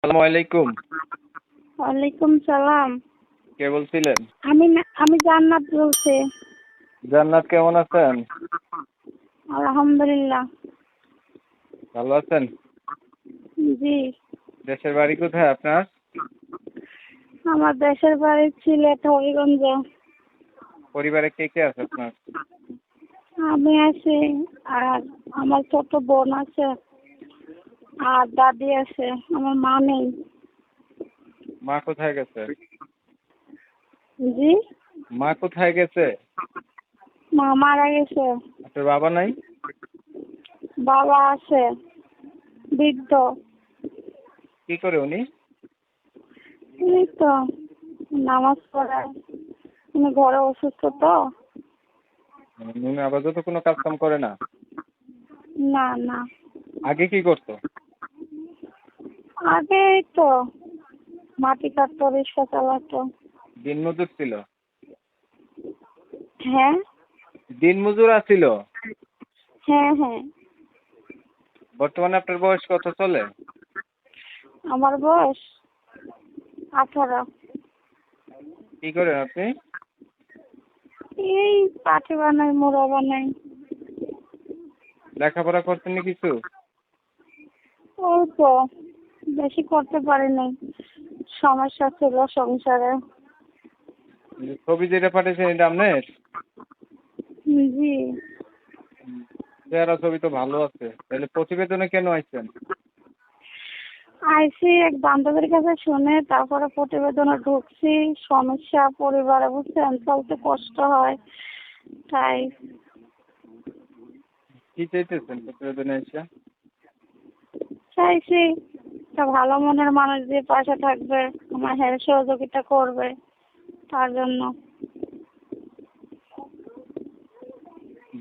আসসালামু আলাইকুম। ওয়ালাইকুম সালাম। কে বলছিলেন? আমি জান্নাত বলছি। জান্নাত, কেমন আছেন? আলহামদুলিল্লাহ। ভালো আছেন? জি। দেশের বাড়ি কোথায় আপনার? আমার দেশের বাড়ি সিলেট, হবিগঞ্জে। পরিবারে কে কে আছে আপনার? আমি আছি, আর আমার ছোট বোন আছে, আর দাদি আছে। আমার মা নেই। মা কোথায় গেছে? জি। মা কোথায় গেছে? মা মারা গেছে। আপনার বাবা নাই? বাবা আছে, বৃদ্ধ। কি করে উনি? এই তো নামাজ পড়ায়। উনি ঘরে অসুস্থ তো। উনি আপাতত কোনো কাজ কাম করে না? না না। আগে কি করতো? আগে এই তো মাটি কাটতো, রিক্সা চালাতো। দিনমজুর ছিল? হ্যাঁ দিনমজুর ছিল? হ্যাঁ হ্যাঁ। বর্তমানে আপনার বয়স কত চলে? আমার বয়স 18। কি করেন আপনি? এই পাটি বানাই, মোড়া বানাই। লেখাপড়া করছেন না কিছু? অল্প, বেশি করতে পারি নাই, সমস্যা ছিল সংসারে। ছবি যেটা পাঠিয়েছেন এটা আপনার? জি। চেহারা ছবি তো ভালো আছে, তাহলে প্রতিবেদনে কেন আসছেন? আইসি এক বান্ধবীর কাছে শুনে, তারপরে প্রতিবেদনে ঢুকছি। সমস্যা পরিবারে, বুঝছেন, চলতে কষ্ট হয়, তাই কি চাইতেছেন প্রতিবেদনে এসে? চাইছি একটা ভালো মনের মানুষ যে পাশে থাকবে, আমার হেল্প সহযোগিতা করবে, তার জন্য।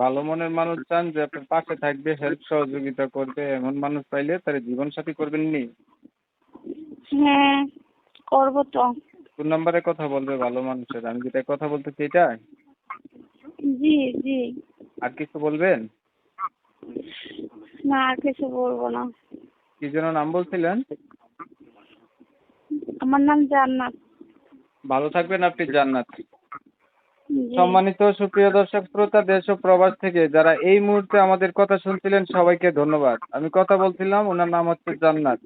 ভালো মনের মানুষ চান যে আপনার পাশে থাকবে, হেল্প সহযোগিতা করবে, এমন মানুষ পাইলে তার জীবন সাথী করবেন নি? হ্যাঁ, করবো তো। কোন নাম্বারে কথা বলবে ভালো মানুষের? আমি যেটা কথা বলতেছি এটাই? জি জি। আর কিছু বলবেন? না, আর কিছু বলবো না। কি যেন নাম বলছিলেন? আমার নাম জান্নাত। ভালো থাকবেন আপনি, জান্নাত। জি। সম্মানিত সুপ্রিয় দর্শক শ্রোতা, দেশ ও প্রবাস থেকে যারা এই মুহূর্তে আমাদের কথা শুনছিলেন সবাইকে ধন্যবাদ। আমি কথা বলছিলাম, ওনার নাম হচ্ছে জান্নাত।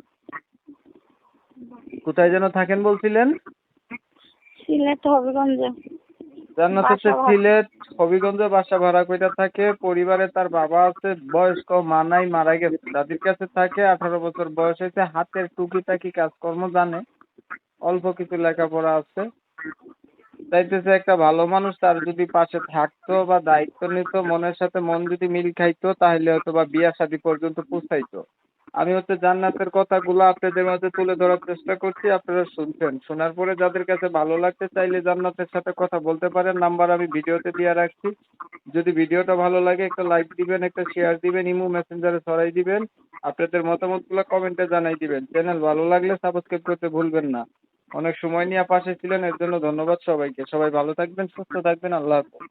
কোথায় যেন থাকেন বলছিলেন? সিলেট, হবিগঞ্জে। জান্নাত হচ্ছে বাসা ভাড়া। সিলেট হবিগঞ্জে বাসা ভাড়া কইরা থাকে। পরিবারে তার বাবা আছে, বয়স্ক মা নাই, মারা গেছে। দাদির কাছে থাকে, 18 বছর বয়স হয়েছে। হাতের টুকিটাকি কাজকর্ম জানে, অল্প কিছু লেখাপড়া আছে। চাইতেছে একটা ভালো মানুষ তার যদি পাশে থাকতো বা দায়িত্ব নিত, মনের সাথে মন যদি মিল খাইতো, তাহলে হয়তো বা বিয়া শাদী পর্যন্ত পৌঁছাইতো। আমি হচ্ছে জান্নাতের কথাগুলো আপনাদের মাঝে তুলে ধরার চেষ্টা করছি, আপনারা শুনছেন। শোনার পরে যাদের কাছে ভালো লাগতে, চাইলে জান্নাতের সাথে কথা বলতে পারেন। নাম্বার আমি ভিডিওতে দিয়ে রাখছি। যদি ভিডিওটা ভালো লাগে একটা লাইক দিবেন, একটা শেয়ার দিবেন, ইমো মেসেঞ্জারে ছড়াই দিবেন। আপনাদের মতামতগুলো কমেন্টে জানাই দিবেন। চ্যানেল ভালো লাগলে সাবস্ক্রাইব করতে ভুলবেন না। অনেক সময় নিয়ে পাশে ছিলেন, এর জন্য ধন্যবাদ সবাইকে। সবাই ভালো থাকবেন, সুস্থ থাকবেন। আল্লাহ হাফেজ।